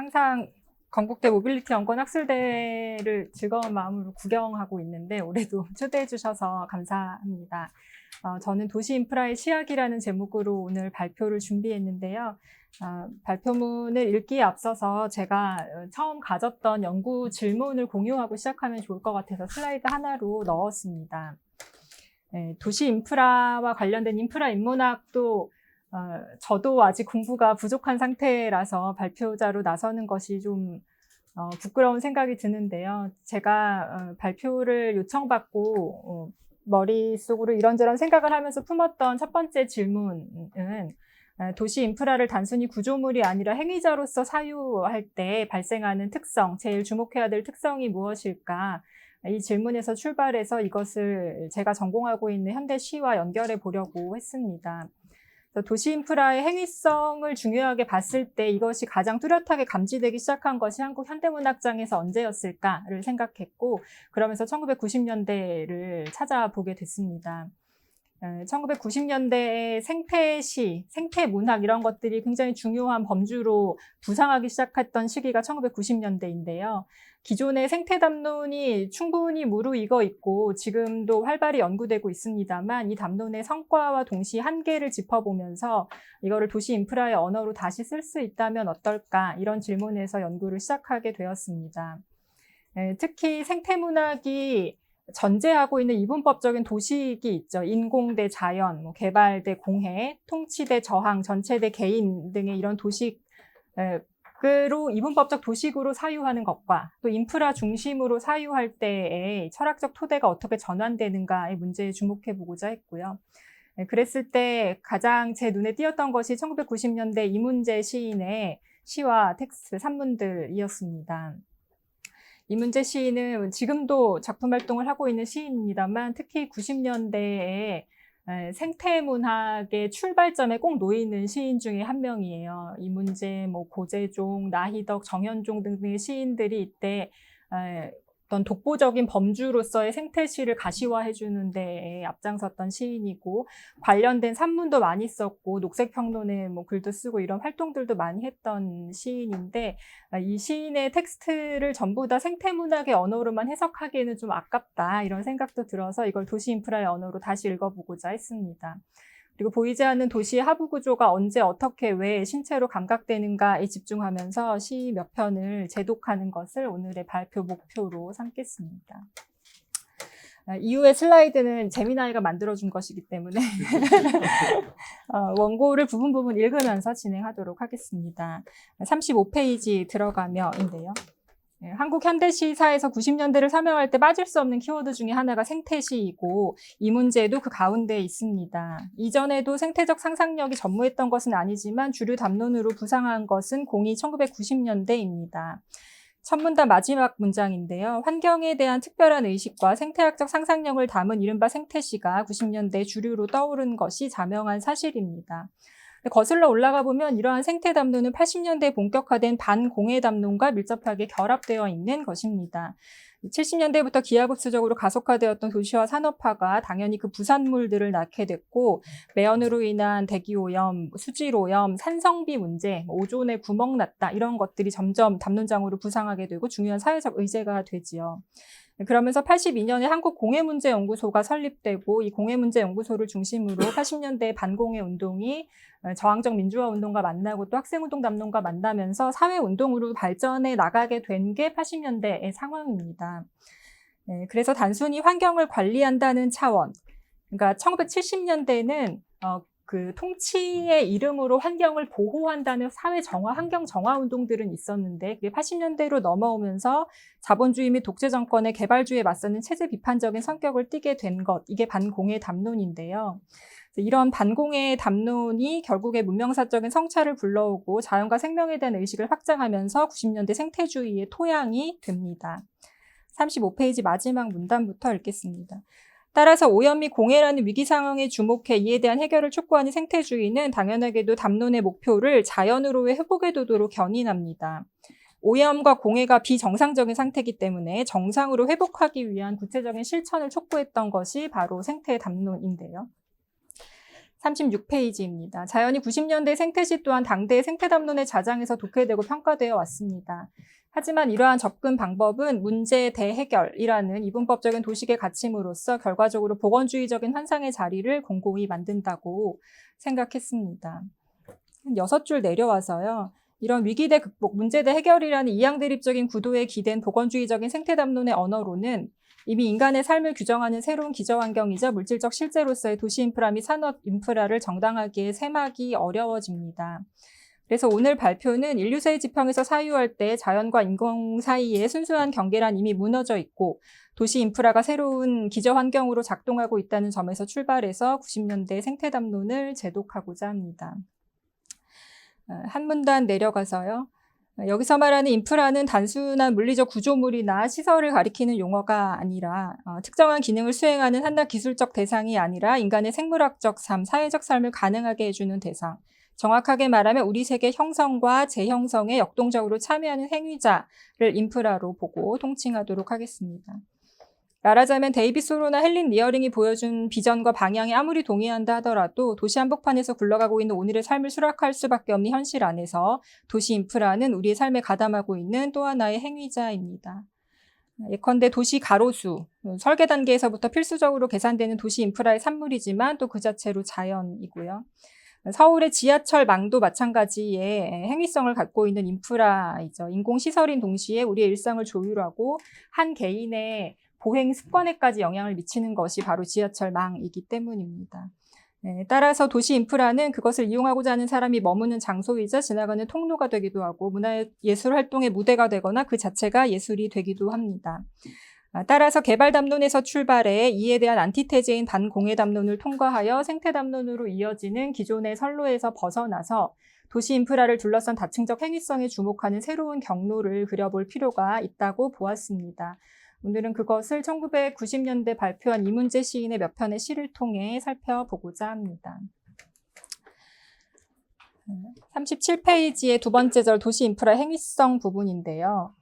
항상 건국대 모빌리티 연구원 학술대를 즐거운 마음으로 구경하고 있는데 올해도 초대해 주셔서 감사합니다. 저는 도시 인프라의 시약이라는 제목으로 오늘 발표를 준비했는데요. 발표문을 읽기에 앞서서 제가 처음 가졌던 연구 질문을 공유하고 시작하면 좋을 것 같아서 슬라이드 하나로 넣었습니다. 도시 인프라와 관련된 인프라 인문학도 저도 아직 공부가 부족한 상태라서 발표자로 나서는 것이 좀 부끄러운 생각이 드는데요. 제가 발표를 요청받고 머릿속으로 이런저런 생각을 하면서 품었던 첫 번째 질문은 도시 인프라를 단순히 구조물이 아니라 행위자로서 사유할 때 발생하는 특성, 제일 주목해야 될 특성이 무엇일까? 이 질문에서 출발해서 이것을 제가 전공하고 있는 현대시와 연결해 보려고 했습니다. 도시 인프라의 행위성을 중요하게 봤을 때 이것이 가장 뚜렷하게 감지되기 시작한 것이 한국 현대문학장에서 언제였을까를 생각했고, 그러면서 1990년대를 찾아보게 됐습니다. 1990년대의 생태시, 생태문학 이런 것들이 굉장히 중요한 범주로 부상하기 시작했던 시기가 1990년대인데요. 기존의 생태 담론이 충분히 무르익어 있고 지금도 활발히 연구되고 있습니다만 이 담론의 성과와 동시에 한계를 짚어보면서 이거를 도시 인프라의 언어로 다시 쓸 수 있다면 어떨까, 이런 질문에서 연구를 시작하게 되었습니다. 특히 생태문학이 전제하고 있는 이분법적인 도식이 있죠. 인공 대 자연, 개발 대 공해, 통치 대 저항, 전체 대 개인 등의 이런 도식으로 이분법적 도식으로 사유하는 것과 또 인프라 중심으로 사유할 때의 철학적 토대가 어떻게 전환되는가의 문제에 주목해 보고자 했고요. 그랬을 때 가장 제 눈에 띄었던 것이 1990년대 이문재 시인의 시와 텍스트 산문들이었습니다. 이문재 시인은 지금도 작품 활동을 하고 있는 시인입니다만 특히 90년대에 생태문학의 출발점에 꼭 놓이는 시인 중에 한 명이에요. 이문재, 고재종, 나희덕, 정현종 등등의 시인들이 이때 어떤 독보적인 범주로서의 생태시를 가시화해 주는 데에 앞장섰던 시인이고, 관련된 산문도 많이 썼고 녹색평론에 글도 쓰고 이런 활동들도 많이 했던 시인인데, 이 시인의 텍스트를 전부 다 생태문학의 언어로만 해석하기에는 좀 아깝다, 이런 생각도 들어서 이걸 도시 인프라의 언어로 다시 읽어보고자 했습니다. 그리고 보이지 않는 도시의 하부 구조가 언제 어떻게 왜 신체로 감각되는가에 집중하면서 시 몇 편을 제독하는 것을 오늘의 발표 목표로 삼겠습니다. 이후의 슬라이드는 재미나이가 만들어준 것이기 때문에 원고를 부분 읽으면서 진행하도록 하겠습니다. 35페이지 들어가며인데요. 한국 현대시사에서 90년대를 설명할 때 빠질 수 없는 키워드 중에 하나가 생태시이고 이 문제도 그 가운데에 있습니다. 이전에도 생태적 상상력이 전무했던 것은 아니지만 주류 담론으로 부상한 것은 공이 1990년대입니다. 첫 문단 마지막 문장인데요. 환경에 대한 특별한 의식과 생태학적 상상력을 담은 이른바 생태시가 90년대 주류로 떠오른 것이 자명한 사실입니다. 거슬러 올라가 보면 이러한 생태 담론은 80년대에 본격화된 반공해 담론과 밀접하게 결합되어 있는 것입니다. 70년대부터 기하급수적으로 가속화되었던 도시화 산업화가 당연히 그 부산물들을 낳게 됐고, 매연으로 인한 대기오염, 수질오염, 산성비 문제, 오존에 구멍 났다, 이런 것들이 점점 담론장으로 부상하게 되고 중요한 사회적 의제가 되지요. 그러면서 82년에 한국공해문제연구소가 설립되고 이 공해문제연구소를 중심으로 80년대 반공해 운동이 저항적 민주화 운동과 만나고 또 학생운동 담론과 만나면서 사회운동으로 발전해 나가게 된 게 80년대의 상황입니다. 그래서 단순히 환경을 관리한다는 차원, 그러니까 1970년대는 그 통치의 이름으로 환경을 보호한다는 사회 정화, 환경 정화 운동들은 있었는데 그게 80년대로 넘어오면서 자본주의 및 독재 정권의 개발주의에 맞서는 체제 비판적인 성격을 띠게 된 것, 이게 반공해 담론인데요. 이런 반공해 담론이 결국에 문명사적인 성찰을 불러오고 자연과 생명에 대한 의식을 확장하면서 90년대 생태주의의 토양이 됩니다. 35페이지 마지막 문단부터 읽겠습니다. 따라서 오염 및 공해라는 위기 상황에 주목해 이에 대한 해결을 촉구하는 생태주의는 당연하게도 담론의 목표를 자연으로의 회복의 도도로 견인합니다. 오염과 공해가 비정상적인 상태이기 때문에 정상으로 회복하기 위한 구체적인 실천을 촉구했던 것이 바로 생태 담론인데요. 36페이지입니다. 자연이 90년대 생태시 또한 당대의 생태담론의 자장에서 독해되고 평가되어 왔습니다. 하지만 이러한 접근 방법은 문제 대해결이라는 이분법적인 도식의 가침으로써 결과적으로 복원주의적인 환상의 자리를 공고히 만든다고 생각했습니다. 6줄 내려와서요. 이런 위기 대 극복, 문제 대 해결이라는 이양대립적인 구도에 기댄 복원주의적인 생태담론의 언어로는 이미 인간의 삶을 규정하는 새로운 기저환경이자 물질적 실제로서의 도시 인프라 및 산업 인프라를 정당하게 셈하기 어려워집니다. 그래서 오늘 발표는 인류세의 지평에서 사유할 때 자연과 인공 사이의 순수한 경계란 이미 무너져 있고 도시 인프라가 새로운 기저환경으로 작동하고 있다는 점에서 출발해서 90년대 생태담론을 제독하고자 합니다. 한 문단 내려가서요. 여기서 말하는 인프라는 단순한 물리적 구조물이나 시설을 가리키는 용어가 아니라 특정한 기능을 수행하는 한낱 기술적 대상이 아니라 인간의 생물학적 삶, 사회적 삶을 가능하게 해주는 대상, 정확하게 말하면 우리 세계 형성과 재형성에 역동적으로 참여하는 행위자를 인프라로 보고 통칭하도록 하겠습니다. 말하자면 데이빗 소로나 헬린 리어링이 보여준 비전과 방향에 아무리 동의한다 하더라도 도시 한복판에서 굴러가고 있는 오늘의 삶을 수락할 수밖에 없는 현실 안에서 도시 인프라는 우리의 삶에 가담하고 있는 또 하나의 행위자입니다. 예컨대 도시 가로수, 설계 단계에서부터 필수적으로 계산되는 도시 인프라의 산물이지만 또 그 자체로 자연이고요. 서울의 지하철망도 마찬가지의 행위성을 갖고 있는 인프라이죠. 인공시설인 동시에 우리의 일상을 조율하고 한 개인의 보행 습관에까지 영향을 미치는 것이 바로 지하철망이기 때문입니다. 따라서 도시 인프라는 그것을 이용하고자 하는 사람이 머무는 장소이자 지나가는 통로가 되기도 하고 문화예술 활동의 무대가 되거나 그 자체가 예술이 되기도 합니다. 따라서 개발 담론에서 출발해 이에 대한 안티테제인 반공해 담론을 통과하여 생태 담론으로 이어지는 기존의 선로에서 벗어나서 도시 인프라를 둘러싼 다층적 행위성에 주목하는 새로운 경로를 그려볼 필요가 있다고 보았습니다. 오늘은 그것을 1990년대 발표한 이문재 시인의 몇 편의 시를 통해 살펴보고자 합니다. 37페이지의 두 번째 절 도시 인프라 행위성 부분인데요.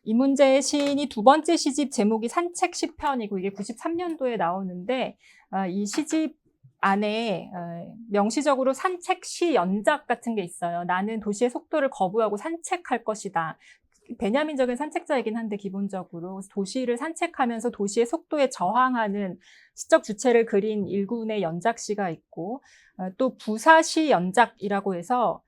이문재 시인이 두 번째 시집 제목이 산책 시편이고 이게 93년도에 나오는데 이 시집 안에 명시적으로 산책 시 연작 같은 게 있어요. 나는 도시의 속도를 거부하고 산책할 것이다. 베냐민적인 산책자이긴 한데 기본적으로 도시를 산책하면서 도시의 속도에 저항하는 시적 주체를 그린 일군의 연작시가 있고 또 부사시 연작이라고 해서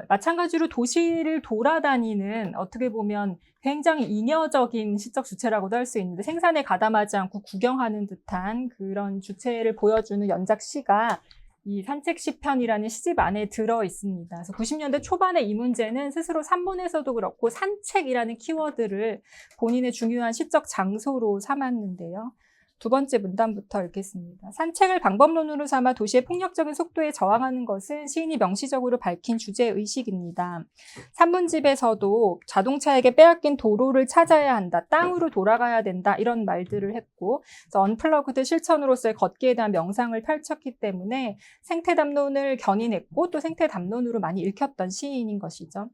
마찬가지로 도시를 돌아다니는 어떻게 보면 굉장히 인여적인 시적 주체라고도 할 수 있는데 생산에 가담하지 않고 구경하는 듯한 그런 주체를 보여주는 연작시가 이 산책시편이라는 시집 안에 들어 있습니다. 그래서 90년대 초반에 이 문제는 스스로 산문에서도 그렇고 산책이라는 키워드를 본인의 중요한 시적 장소로 삼았는데요. 두 번째 문단부터 읽겠습니다. 산책을 방법론으로 삼아 도시의 폭력적인 속도에 저항하는 것은 시인이 명시적으로 밝힌 주제의식입니다. 산문집에서도 자동차에게 빼앗긴 도로를 찾아야 한다, 땅으로 돌아가야 된다 이런 말들을 했고 언플러그드 실천으로서의 걷기에 대한 명상을 펼쳤기 때문에 생태담론을 견인했고 또 생태담론으로 많이 읽혔던 시인인 것이죠.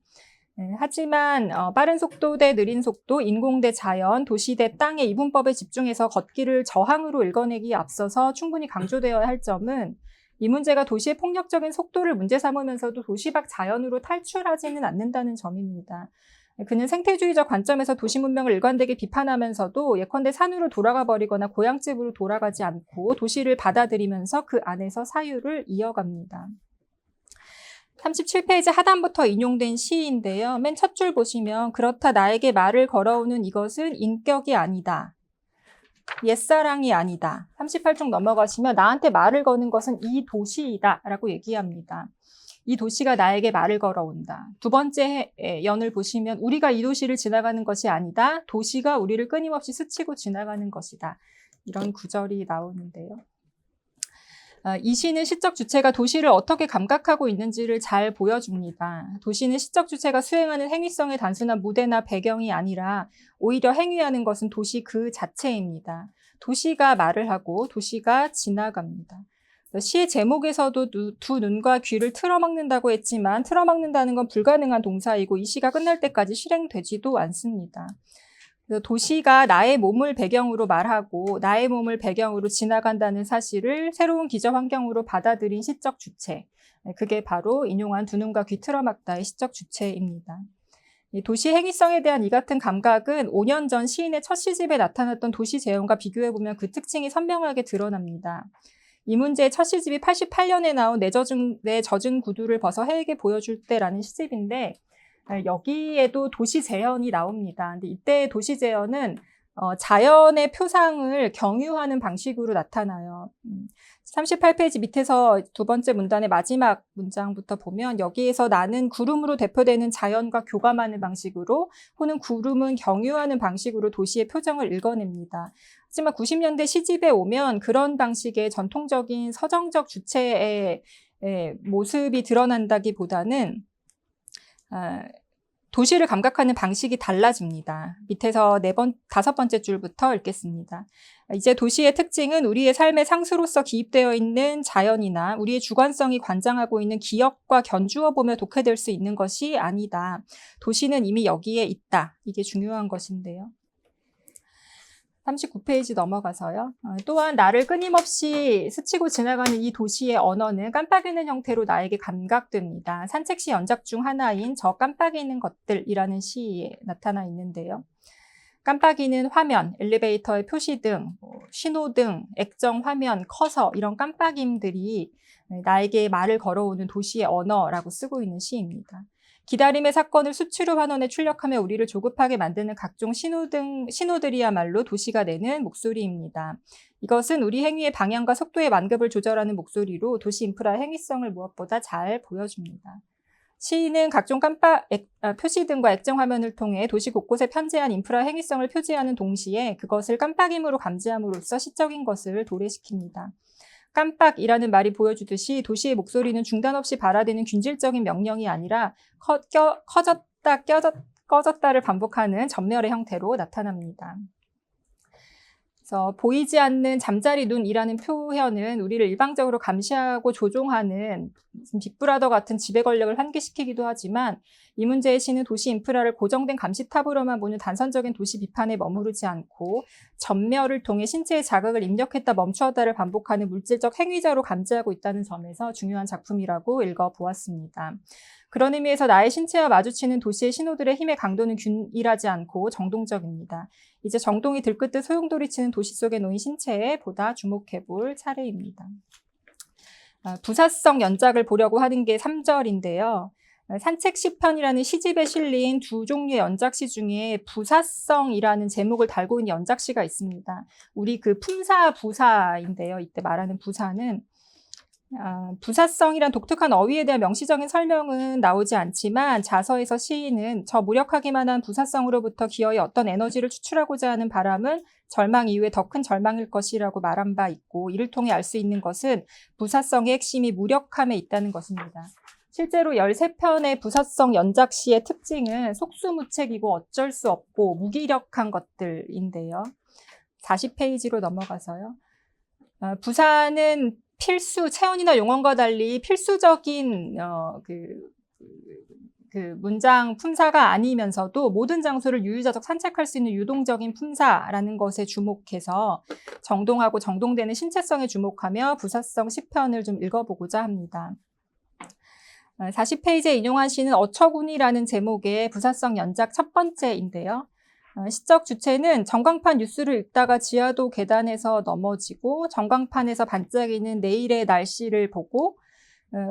하지만 빠른 속도 대 느린 속도, 인공 대 자연, 도시 대 땅의 이분법에 집중해서 걷기를 저항으로 읽어내기에 앞서서 충분히 강조되어야 할 점은 이 문제가 도시의 폭력적인 속도를 문제 삼으면서도 도시 밖 자연으로 탈출하지는 않는다는 점입니다. 그는 생태주의적 관점에서 도시 문명을 일관되게 비판하면서도 예컨대 산으로 돌아가 버리거나 고향집으로 돌아가지 않고 도시를 받아들이면서 그 안에서 사유를 이어갑니다. 37페이지 하단부터 인용된 시인데요. 맨 첫 줄 보시면 그렇다 나에게 말을 걸어오는 이것은 인격이 아니다. 옛사랑이 아니다. 38쪽 넘어가시면 나한테 말을 거는 것은 이 도시이다 라고 얘기합니다. 이 도시가 나에게 말을 걸어온다. 두 번째 연을 보시면 우리가 이 도시를 지나가는 것이 아니다. 도시가 우리를 끊임없이 스치고 지나가는 것이다. 이런 구절이 나오는데요. 이 시는 시적 주체가 도시를 어떻게 감각하고 있는지를 잘 보여줍니다. 도시는 시적 주체가 수행하는 행위성의 단순한 무대나 배경이 아니라 오히려 행위하는 것은 도시 그 자체입니다. 도시가 말을 하고 도시가 지나갑니다. 시의 제목에서도 두 눈과 귀를 틀어막는다고 했지만 틀어막는다는 건 불가능한 동사이고 이 시가 끝날 때까지 실행되지도 않습니다. 그래서 도시가 나의 몸을 배경으로 말하고 나의 몸을 배경으로 지나간다는 사실을 새로운 기저 환경으로 받아들인 시적 주체. 그게 바로 인용한 두 눈과 귀 틀어막다의 시적 주체입니다. 이 도시 행위성에 대한 이 같은 감각은 5년 전 시인의 첫 시집에 나타났던 도시 재현과 비교해보면 그 특징이 선명하게 드러납니다. 이 문제의 첫 시집이 88년에 나온 내 젖은 구두를 벗어 해에게 보여줄 때라는 시집인데 여기에도 도시 재현이 나옵니다. 근데 이때의 도시 재현은 자연의 표상을 경유하는 방식으로 나타나요. 38페이지 밑에서 두 번째 문단의 마지막 문장부터 보면 여기에서 나는 구름으로 대표되는 자연과 교감하는 방식으로 혹은 구름은 경유하는 방식으로 도시의 표정을 읽어냅니다. 하지만 90년대 시집에 오면 그런 방식의 전통적인 서정적 주체의 모습이 드러난다기보다는 도시를 감각하는 방식이 달라집니다. 밑에서 다섯 번째 줄부터 읽겠습니다. 이제 도시의 특징은 우리의 삶의 상수로서 기입되어 있는 자연이나 우리의 주관성이 관장하고 있는 기억과 견주어 보며 독해될 수 있는 것이 아니다. 도시는 이미 여기에 있다. 이게 중요한 것인데요. 39페이지 넘어가서요. 또한 나를 끊임없이 스치고 지나가는 이 도시의 언어는 깜빡이는 형태로 나에게 감각됩니다. 산책시 연작 중 하나인 저 깜빡이는 것들이라는 시에 나타나 있는데요. 깜빡이는 화면, 엘리베이터의 표시등, 신호등, 액정 화면, 커서 이런 깜빡임들이 나에게 말을 걸어오는 도시의 언어라고 쓰고 있는 시입니다. 기다림의 사건을 수치로 환원해 출력하며 우리를 조급하게 만드는 각종 신호들이야말로 도시가 내는 목소리입니다. 이것은 우리 행위의 방향과 속도의 만급을 조절하는 목소리로 도시 인프라의 행위성을 무엇보다 잘 보여줍니다. 시인은 각종 표시등과 액정 화면을 통해 도시 곳곳에 편재한 인프라 행위성을 표지하는 동시에 그것을 깜빡임으로 감지함으로써 시적인 것을 도래시킵니다. 깜빡이라는 말이 보여주듯이 도시의 목소리는 중단 없이 발화되는 균질적인 명령이 아니라 커졌다, 꺼졌다를 반복하는 전멸의 형태로 나타납니다. 그래서 보이지 않는 잠자리 눈이라는 표현은 우리를 일방적으로 감시하고 조종하는 빅브라더 같은 지배 권력을 환기시키기도 하지만 이 문제의 시는 도시 인프라를 고정된 감시탑으로만 보는 단선적인 도시 비판에 머무르지 않고 전멸을 통해 신체의 자극을 입력했다 멈추었다를 반복하는 물질적 행위자로 감지하고 있다는 점에서 중요한 작품이라고 읽어보았습니다. 그런 의미에서 나의 신체와 마주치는 도시의 신호들의 힘의 강도는 균일하지 않고 정동적입니다. 이제 정동이 들끓듯 소용돌이치는 도시 속에 놓인 신체에 보다 주목해볼 차례입니다. 부사성 연작을 보려고 하는 게 3절인데요. 산책 시편이라는 시집에 실린 두 종류의 연작시 중에 부사성이라는 제목을 달고 있는 연작시가 있습니다. 우리 그 품사 부사인데요. 이때 말하는 부사는 부사성이란 독특한 어휘에 대한 명시적인 설명은 나오지 않지만 자서에서 시인은 저 무력하기만 한 부사성으로부터 기어이 어떤 에너지를 추출하고자 하는 바람은 절망 이후에 더 큰 절망일 것이라고 말한 바 있고 이를 통해 알 수 있는 것은 부사성의 핵심이 무력함에 있다는 것입니다. 실제로 13편의 부사성 연작시의 특징은 속수무책이고 어쩔 수 없고 무기력한 것들인데요. 40페이지로 넘어가서요. 부사는 필수, 체온이나 용언과 달리 필수적인 문장 품사가 아니면서도 모든 장소를 유유자적 산책할 수 있는 유동적인 품사라는 것에 주목해서 정동하고 정동되는 신체성에 주목하며 부사성 시편을 좀 읽어보고자 합니다. 40페이지에 인용한 시는 어처구니라는 제목의 부사성 연작 첫 번째인데요. 시적 주체는 전광판 뉴스를 읽다가 지하도 계단에서 넘어지고 전광판에서 반짝이는 내일의 날씨를 보고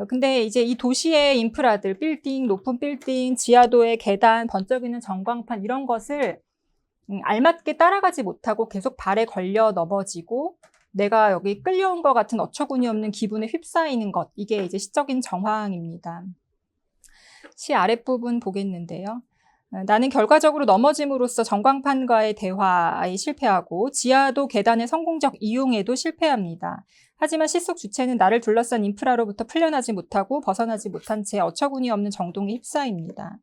근데 이제 이 도시의 인프라들, 빌딩, 높은 빌딩, 지하도의 계단, 번쩍이는 전광판 이런 것을 알맞게 따라가지 못하고 계속 발에 걸려 넘어지고 내가 여기 끌려온 것 같은 어처구니 없는 기분에 휩싸이는 것, 이게 이제 시적인 정황입니다. 시 아랫부분 보겠는데요. 나는 결과적으로 넘어짐으로써 전광판과의 대화에 실패하고 지하도 계단의 성공적 이용에도 실패합니다. 하지만 시 속 주체는 나를 둘러싼 인프라로부터 풀려나지 못하고 벗어나지 못한 채 어처구니 없는 정동에 휩싸입니다.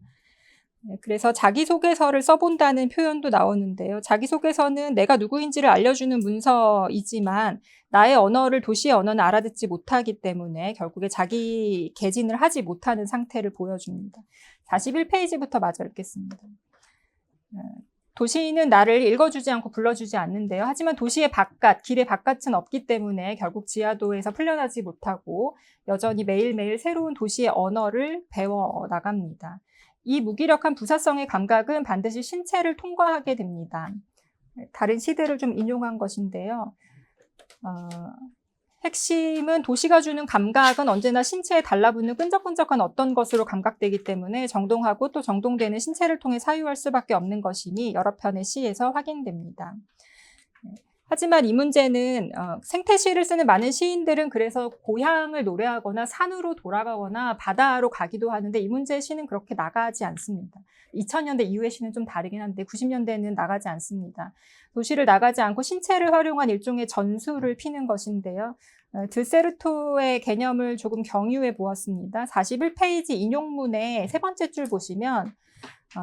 그래서 자기소개서를 써본다는 표현도 나오는데요. 자기소개서는 내가 누구인지를 알려주는 문서이지만 나의 언어를 도시의 언어는 알아듣지 못하기 때문에 결국에 자기 개진을 하지 못하는 상태를 보여줍니다. 41페이지부터 마저 읽겠습니다. 도시는 나를 읽어주지 않고 불러주지 않는데요. 하지만 도시의 바깥, 길의 바깥은 없기 때문에 결국 지하도에서 풀려나지 못하고 여전히 매일매일 새로운 도시의 언어를 배워 나갑니다. 이 무기력한 부사성의 감각은 반드시 신체를 통과하게 됩니다. 다른 시들을 좀 인용한 것인데요. 핵심은 도시가 주는 감각은 언제나 신체에 달라붙는 끈적끈적한 어떤 것으로 감각되기 때문에 정동하고 또 정동되는 신체를 통해 사유할 수밖에 없는 것이니 여러 편의 시에서 확인됩니다. 하지만 이 문제는 생태시를 쓰는 많은 시인들은 그래서 고향을 노래하거나 산으로 돌아가거나 바다로 가기도 하는데 이 문제의 시는 그렇게 나가지 않습니다. 2000년대 이후의 시는 좀 다르긴 한데 90년대는 나가지 않습니다. 도시를 나가지 않고 신체를 활용한 일종의 전술을 피는 것인데요. 드세르토의 개념을 조금 경유해 보았습니다. 41페이지 인용문의 세 번째 줄 보시면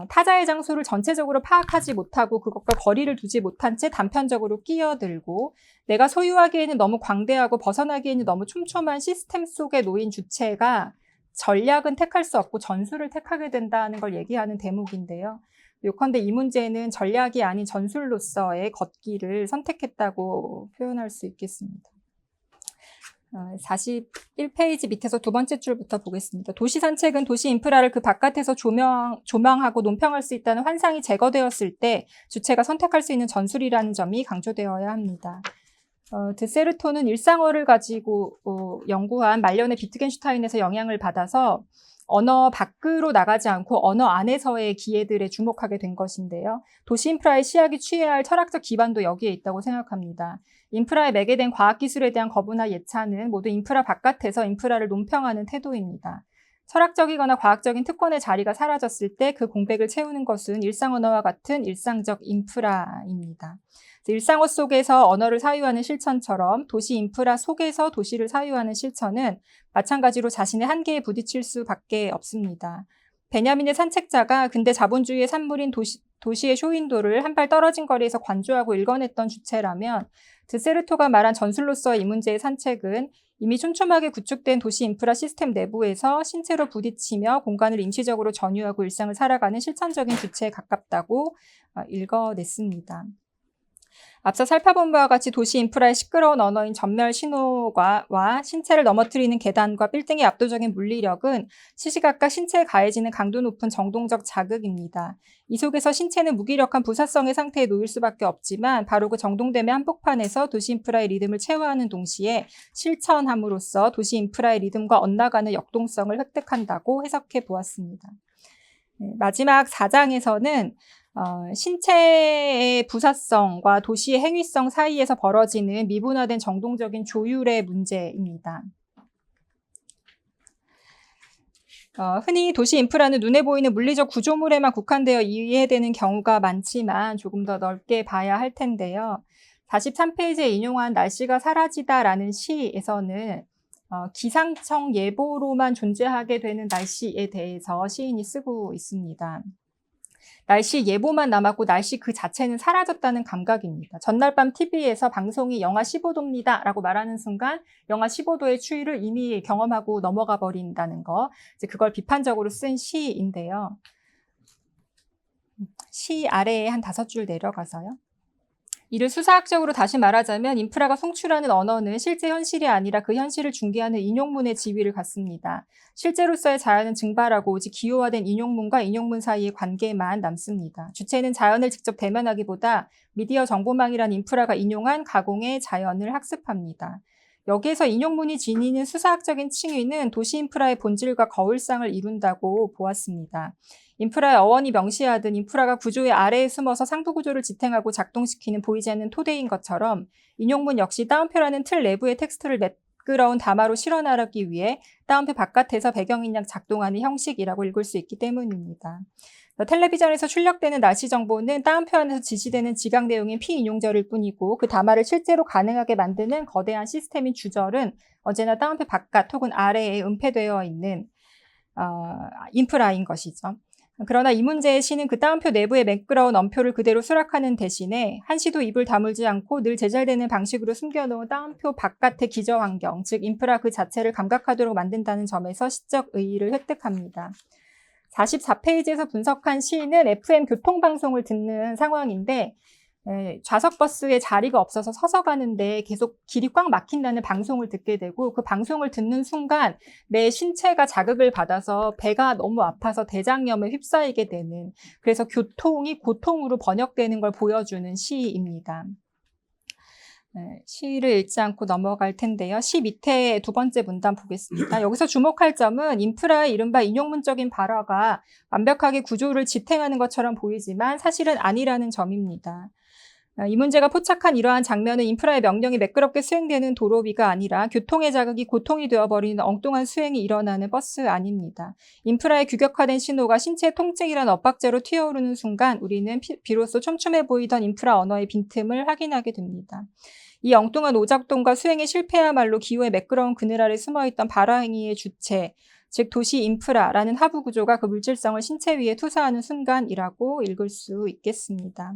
타자의 장소를 전체적으로 파악하지 못하고 그것과 거리를 두지 못한 채 단편적으로 끼어들고 내가 소유하기에는 너무 광대하고 벗어나기에는 너무 촘촘한 시스템 속에 놓인 주체가 전략은 택할 수 없고 전술을 택하게 된다는 걸 얘기하는 대목인데요. 요컨대 이 문제는 전략이 아닌 전술로서의 걷기를 선택했다고 표현할 수 있겠습니다. 41페이지 밑에서 두 번째 줄부터 보겠습니다. 도시 산책은 도시 인프라를 그 바깥에서 조망하고 논평할 수 있다는 환상이 제거되었을 때 주체가 선택할 수 있는 전술이라는 점이 강조되어야 합니다. 드세르토는 일상어를 가지고 연구한 말년의 비트겐슈타인에서 영향을 받아서 언어 밖으로 나가지 않고 언어 안에서의 기회들에 주목하게 된 것인데요. 도시 인프라의 시약이 취해야 할 철학적 기반도 여기에 있다고 생각합니다. 인프라에 매개된 과학기술에 대한 거부나 예찬은 모두 인프라 바깥에서 인프라를 논평하는 태도입니다. 철학적이거나 과학적인 특권의 자리가 사라졌을 때 그 공백을 채우는 것은 일상 언어와 같은 일상적 인프라입니다. 일상어 속에서 언어를 사유하는 실천처럼 도시 인프라 속에서 도시를 사유하는 실천은 마찬가지로 자신의 한계에 부딪힐 수밖에 없습니다. 베냐민의 산책자가 근대 자본주의의 산물인 도시의 쇼윈도를 한 발 떨어진 거리에서 관조하고 읽어냈던 주체라면 드세르토가 말한 전술로서의 이 문제의 산책은 이미 촘촘하게 구축된 도시 인프라 시스템 내부에서 신체로 부딪히며 공간을 임시적으로 전유하고 일상을 살아가는 실천적인 주체에 가깝다고 읽어냈습니다. 앞서 살펴본 바와 같이 도시 인프라의 시끄러운 언어인 전멸 신호와 신체를 넘어뜨리는 계단과 빌딩의 압도적인 물리력은 시시각각 신체에 가해지는 강도 높은 정동적 자극입니다. 이 속에서 신체는 무기력한 부사성의 상태에 놓일 수밖에 없지만 바로 그 정동됨의 한복판에서 도시 인프라의 리듬을 체화하는 동시에 실천함으로써 도시 인프라의 리듬과 엇나가는 역동성을 획득한다고 해석해 보았습니다. 마지막 4장에서는 신체의 부사성과 도시의 행위성 사이에서 벌어지는 미분화된 정동적인 조율의 문제입니다. 흔히 도시 인프라는 눈에 보이는 물리적 구조물에만 국한되어 이해되는 경우가 많지만 조금 더 넓게 봐야 할 텐데요. 43페이지에 인용한 날씨가 사라지다라는 시에서는 기상청 예보로만 존재하게 되는 날씨에 대해서 시인이 쓰고 있습니다. 날씨 예보만 남았고 날씨 그 자체는 사라졌다는 감각입니다. 전날 밤 TV에서 방송이 영하 15도입니다 라고 말하는 순간 영하 15도의 추위를 이미 경험하고 넘어가 버린다는 거, 이제 그걸 비판적으로 쓴 시인데요. 시 아래에 한 5줄 내려가서요. 이를 수사학적으로 다시 말하자면 인프라가 송출하는 언어는 실제 현실이 아니라 그 현실을 중개하는 인용문의 지위를 갖습니다. 실제로서의 자연은 증발하고 오직 기호화된 인용문과 인용문 사이의 관계만 남습니다. 주체는 자연을 직접 대면하기보다 미디어 정보망이란 인프라가 인용한 가공의 자연을 학습합니다. 여기에서 인용문이 지니는 수사학적인 칭의는 도시 인프라의 본질과 거울상을 이룬다고 보았습니다. 인프라의 어원이 명시하듯 인프라가 구조의 아래에 숨어서 상부 구조를 지탱하고 작동시키는 보이지 않는 토대인 것처럼 인용문 역시 따옴표라는 틀 내부의 텍스트를 매끄러운 담화로 실어나르기 위해 따옴표 바깥에서 배경인 양 작동하는 형식이라고 읽을 수 있기 때문입니다. 텔레비전에서 출력되는 날씨 정보는 따옴표 안에서 지시되는 지각 내용인 피인용절일 뿐이고 그 담화를 실제로 가능하게 만드는 거대한 시스템인 주절은 언제나 따옴표 바깥 혹은 아래에 은폐되어 있는 인프라인 것이죠. 그러나 이 문제의 시는 그 따옴표 내부의 매끄러운 엄표를 그대로 수락하는 대신에 한시도 입을 다물지 않고 늘 제잘되는 방식으로 숨겨놓은 따옴표 바깥의 기저 환경, 즉 인프라 그 자체를 감각하도록 만든다는 점에서 시적 의의를 획득합니다. 44페이지에서 분석한 시는 FM 교통방송을 듣는 상황인데 좌석 버스에 자리가 없어서 서서 가는데 계속 길이 꽉 막힌다는 방송을 듣게 되고 그 방송을 듣는 순간 내 신체가 자극을 받아서 배가 너무 아파서 대장염에 휩싸이게 되는, 그래서 교통이 고통으로 번역되는 걸 보여주는 시입니다. 시를 읽지 않고 넘어갈 텐데요. 시 밑에 두 번째 문단 보겠습니다. 여기서 주목할 점은 인프라의 이른바 인용문적인 발화가 완벽하게 구조를 지탱하는 것처럼 보이지만 사실은 아니라는 점입니다. 이 문제가 포착한 이러한 장면은 인프라의 명령이 매끄럽게 수행되는 도로위가 아니라 교통의 자극이 고통이 되어버리는 엉뚱한 수행이 일어나는 버스 아닙니다. 인프라의 규격화된 신호가 신체의 통증이란 엇박자로 튀어오르는 순간 우리는 비로소 촘촘해 보이던 인프라 언어의 빈틈을 확인하게 됩니다. 이 엉뚱한 오작동과 수행의 실패야말로 기후의 매끄러운 그늘 아래 숨어있던 발화행위의 주체, 즉 도시 인프라라는 하부 구조가 그 물질성을 신체 위에 투사하는 순간이라고 읽을 수 있겠습니다.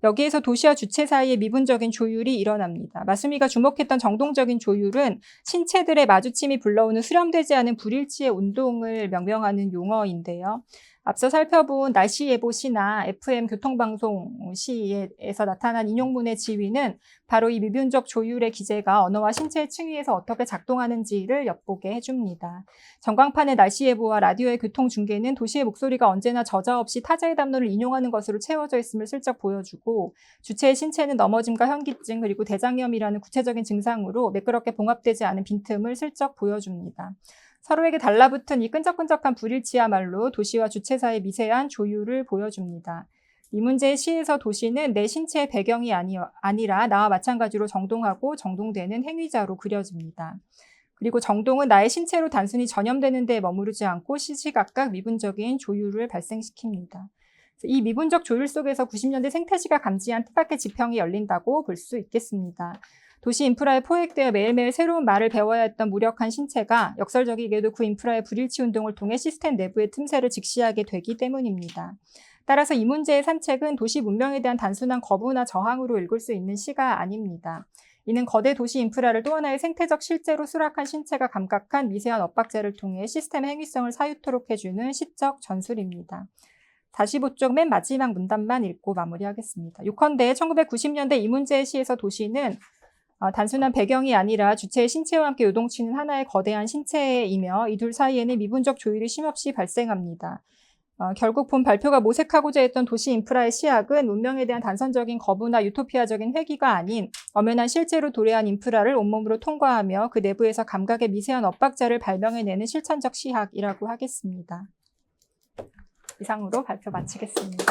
여기에서 도시와 주체 사이의 미분적인 조율이 일어납니다. 마수미가 주목했던 정동적인 조율은 신체들의 마주침이 불러오는 수렴되지 않은 불일치의 운동을 명명하는 용어인데요. 앞서 살펴본 날씨 예보 시나 FM 교통방송 시에서 나타난 인용문의 지위는 바로 이 미분적 조율의 기제가 언어와 신체의 층위에서 어떻게 작동하는지를 엿보게 해줍니다. 전광판의 날씨 예보와 라디오의 교통 중계는 도시의 목소리가 언제나 저자 없이 타자의 담론을 인용하는 것으로 채워져 있음을 슬쩍 보여주고, 주체의 신체는 넘어짐과 현기증 그리고 대장염이라는 구체적인 증상으로 매끄럽게 봉합되지 않은 빈틈을 슬쩍 보여줍니다. 서로에게 달라붙은 이 끈적끈적한 불일치야말로 도시와 주체 사이의 미세한 조율을 보여줍니다. 이 문제의 시에서 도시는 내 신체의 배경이 아니라 나와 마찬가지로 정동하고 정동되는 행위자로 그려집니다. 그리고 정동은 나의 신체로 단순히 전염되는 데에 머무르지 않고 시시각각 미분적인 조율을 발생시킵니다. 이 미분적 조율 속에서 90년대 생태시가 감지한 뜻밖의 지평이 열린다고 볼 수 있겠습니다. 도시 인프라에 포획되어 매일매일 새로운 말을 배워야 했던 무력한 신체가 역설적이게도 그 인프라의 불일치 운동을 통해 시스템 내부의 틈새를 직시하게 되기 때문입니다. 따라서 이 문제의 산책은 도시 문명에 대한 단순한 거부나 저항으로 읽을 수 있는 시가 아닙니다. 이는 거대 도시 인프라를 또 하나의 생태적 실제로 수락한 신체가 감각한 미세한 엇박자를 통해 시스템의 행위성을 사유토록 해주는 시적 전술입니다. 45쪽 맨 마지막 문단만 읽고 마무리하겠습니다. 요컨대 1990년대 이 문제의 시에서 도시는 단순한 배경이 아니라 주체의 신체와 함께 요동치는 하나의 거대한 신체이며 이 둘 사이에는 미분적 조율이 쉼없이 발생합니다. 결국 본 발표가 모색하고자 했던 도시 인프라의 시학은 운명에 대한 단선적인 거부나 유토피아적인 회귀가 아닌 엄연한 실제로 도래한 인프라를 온몸으로 통과하며 그 내부에서 감각의 미세한 엇박자를 발명해내는 실천적 시학이라고 하겠습니다. 이상으로 발표 마치겠습니다.